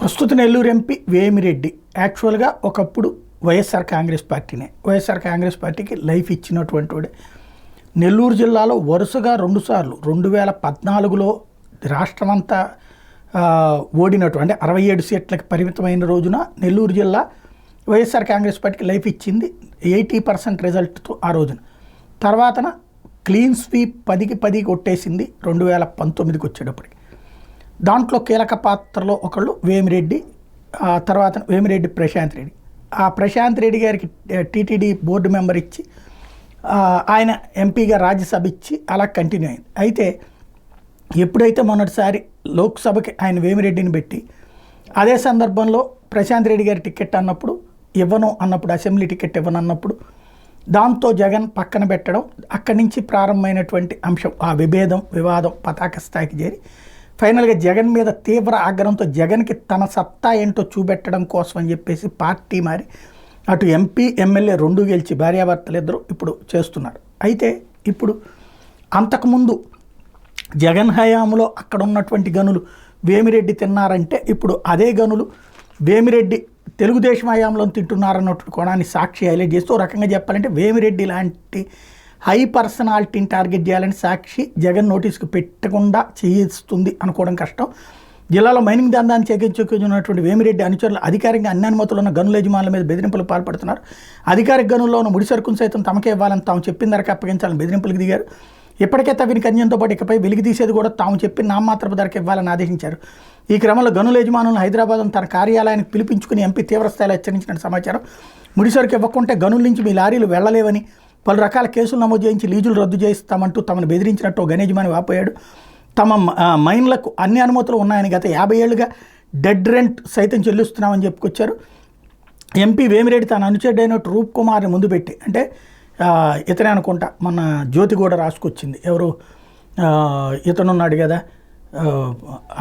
ప్రస్తుత నెల్లూరు ఎంపీ వేమిరెడ్డి యాక్చువల్గా ఒకప్పుడు వైఎస్ఆర్ కాంగ్రెస్ పార్టీనే. వైఎస్ఆర్ కాంగ్రెస్ పార్టీకి లైఫ్ ఇచ్చినటువంటి వాడే. నెల్లూరు జిల్లాలో వరుసగా 2 సార్లు 2014లో రాష్ట్రమంతా ఓడినటువంటి అంటే 67 సీట్లకు పరిమితమైన రోజున నెల్లూరు జిల్లా వైఎస్ఆర్ కాంగ్రెస్ పార్టీకి లైఫ్ ఇచ్చింది 80% రిజల్ట్తో ఆ రోజున. తర్వాతన క్లీన్ స్వీప్ 10కి 10 కొట్టేసింది 2019కి వచ్చేటప్పటికి. దాంట్లో కీలక పాత్రలో ఒకళ్ళు వేమిరెడ్డి, తర్వాత వేమిరెడ్డి ప్రశాంత్ రెడ్డి. ఆ ప్రశాంత్ రెడ్డి గారికి టీటీడీ బోర్డు మెంబర్ ఇచ్చి ఆయన ఎంపీగా రాజ్యసభ ఇచ్చి అలా కంటిన్యూ అయింది. అయితే ఎప్పుడైతే మొన్నటిసారి లోక్సభకి ఆయన వేమిరెడ్డిని పెట్టి అదే సందర్భంలో ప్రశాంత్ రెడ్డి గారి టికెట్ అన్నప్పుడు ఇవ్వను అన్నప్పుడు, అసెంబ్లీ టికెట్ ఇవ్వను అన్నప్పుడు దాంతో జగన్ పక్కన పెట్టడం, అక్కడి నుంచి ప్రారంభమైనటువంటి అంశం ఆ వివాదం పతాక స్థాయికి చేరి ఫైనల్గా జగన్ మీద తీవ్ర ఆగ్రహంతో జగన్కి తన సత్తా ఏంటో చూపెట్టడం కోసం అని చెప్పేసి పార్టీ మారి అటు ఎంపీ ఎమ్మెల్యే 2 గెలిచి భార్యాభర్తలు ఇద్దరు ఇప్పుడు చేస్తున్నారు. అయితే ఇప్పుడు అంతకుముందు జగన్ హయాంలో అక్కడ ఉన్నటువంటి గనులు వేమిరెడ్డి తిన్నారంటే ఇప్పుడు అదే గనులు వేమిరెడ్డి తెలుగుదేశం హయాంలో తింటున్నారన్నట్టు కోణాన్ని సాక్షి హైలైట్ చేస్తూ రకంగా చెప్పాలంటే వేమిరెడ్డి లాంటి హై పర్సనాలిటీని టార్గెట్ చేయాలని సాక్షి జగన్ నోటీస్కి పెట్టకుండా చేయిస్తుంది అనుకోవడం కష్టం. జిల్లాలో మైనింగ్ దందాన్ని చేకూర్చుకున్నటువంటి వేమిరెడ్డి అనుచరులు అధికారికంగా అన్ని అనుమతులు ఉన్న గనుల యజమానుల మీద బెదిరింపులకు పాల్పడుతున్నారు. అధికారిక గనుల్లో ఉన్న ముడి సరుకును సైతం తమకే ఇవ్వాలని తాము చెప్పిన ధరకు అప్పగించాలని బెదిరింపులకు దిగారు. ఇప్పటికే తవ్విన కన్యంతో పాటు ఇకపై వెలికి తీసేది కూడా తాము చెప్పిన నామమాత్రపు ధరకు ఇవ్వాలని ఆదేశించారు. ఈ క్రమంలో గనుల యజమానులను హైదరాబాద్ తన కార్యాలయానికి పిలిపించుకుని ఎంపీ తీవ్రస్థాయిలో హెచ్చరించినట్టు సమాచారం. ముడిసరుకు ఇవ్వకుంటే గనుల నుంచి మీ లారీలు వెళ్లలేవని, పలు రకాల కేసులు నమోదు చేయించి లీజులు రద్దు చేస్తామంటూ తమను బెదిరించినట్టు గని యజమాని వాపోయాడు. తమ మైన్లకు అన్ని అనుమతులు ఉన్నాయని గత 50 ఏళ్లుగా డెడ్ రెంట్ సైతం చెల్లిస్తున్నామని చెప్పుకొచ్చారు. ఎంపీ వేమిరెడ్డి తన అనుచరుడైన రూప్ కుమార్ని ముందు పెట్టి, అంటే ఇతనే అనుకుంటా మన జ్యోతి కూడా రాసుకొచ్చింది, ఎవరు ఇతనున్నాడు కదా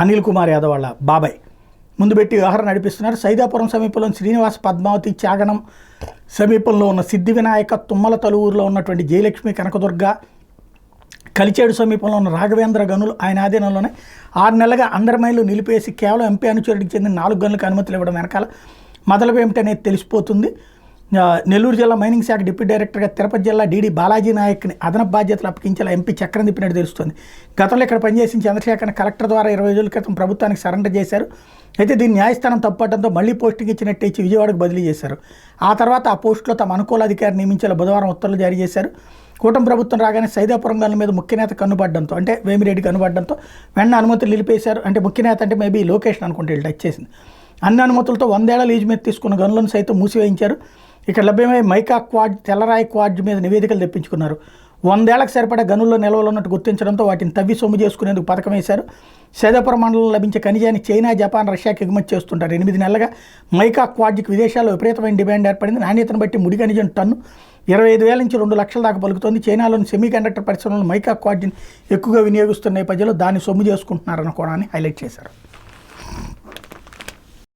అనిల్ కుమార్ యాదవ్ వాళ్ళ బాబాయ్, ముందు పెట్టి వ్యవహారం నడిపిస్తున్నారు. సైదాపురం సమీపంలోని శ్రీనివాస పద్మావతి త్యాగనం సమీపంలో ఉన్న సిద్ధి వినాయక తుమ్మల తలువురులో ఉన్నటువంటి జయలక్ష్మి కనకదుర్గ కలిచేడు సమీపంలో ఉన్న రాఘవేంద్ర గనులు ఆయన ఆధీనంలోనే 6 నెలలుగా అందరి మైళ్ళు నిలిపేసి కేవలం ఎంపీ అనుచరుడికి చెందిన 4 గనులకు అనుమతులు ఇవ్వడం వెనకాల మొదలు ఏమిటనేది తెలిసిపోతుంది. నెల్లూరు జిల్లా మైనింగ్ శాఖ డిప్యూటీ డైరెక్టర్గా తిరుపతి జిల్లా డీడీ బాలాజీ నాయక్ని అదనపు బాధ్యతలు అప్పగించేలా ఎంపీ చక్రం తిప్పినట్టు తెలుస్తుంది. గతంలో ఇక్కడ పనిచేసిన చంద్రశేఖర్ని కలెక్టర్ ద్వారా 20 రోజుల క్రితం ప్రభుత్వానికి సరెండర్ చేశారు. అయితే దీన్ని న్యాయస్థానం తప్పడంతో మళ్లీ పోస్టింగ్ ఇచ్చినట్టు ఇచ్చి విజయవాడకు బదిలీ చేశారు. ఆ తర్వాత ఆ పోస్టులో తమ అనుకూల అధికారి నియమించేలా బుధవారం ఉత్తర్వులు జారీ చేశారు. కూటమి ప్రభుత్వం రాగానే సైదాపురం గనుల మీద ముఖ్యనేత కన్నుపడడంతో, అంటే వేమిరెడ్డి కన్నుపడడంతో వెంటనే అనుమతులు నిలిపేశారు. అంటే ముఖ్యనేత అంటే మేబీ లొకేషన్ అనుకుంటే వీళ్ళు టచ్ చేసింది. అన్ని అనుమతులతో 100 ఏళ్ల లీజు మీద తీసుకున్న గనులను సైతం మూసివేయించారు. ఇక్కడ లభ్యమయ్యే మైకా క్వాడ్, తెల్లరాయి క్వాడ్ మీద నివేదికలు తెప్పించుకున్నారు. 100 ఏళ్లకు సరిపడా గనుల్లో నిల్వలు ఉన్నట్టు గుర్తించడంతో వాటిని తవ్వి సొమ్ము చేసుకునేందుకు పథకం వేశారు. సైదాపురం మండలంలో లభించే ఖనిజాన్ని చైనా, జపాన్, రష్యాకి ఎగుమతి చేస్తుంటారు. 8 నెలలుగా మైకా క్వాడ్కి విదేశాల్లో విపరీతమైన డిమాండ్ ఏర్పడింది. నాణ్యతను బట్టి ముడి ఖనిజం టన్ను 25,000 నుంచి 2 లక్షల దాకా పలుకుతోంది. చైనాలోని సెమీ కండక్టర్ పరిశ్రమలో మైకా క్వాడ్ని ఎక్కువగా వినియోగిస్తున్న నేపథ్యంలో దాన్ని సొమ్ము చేసుకుంటున్నారన్న కోణాన్ని హైలైట్ చేశారు.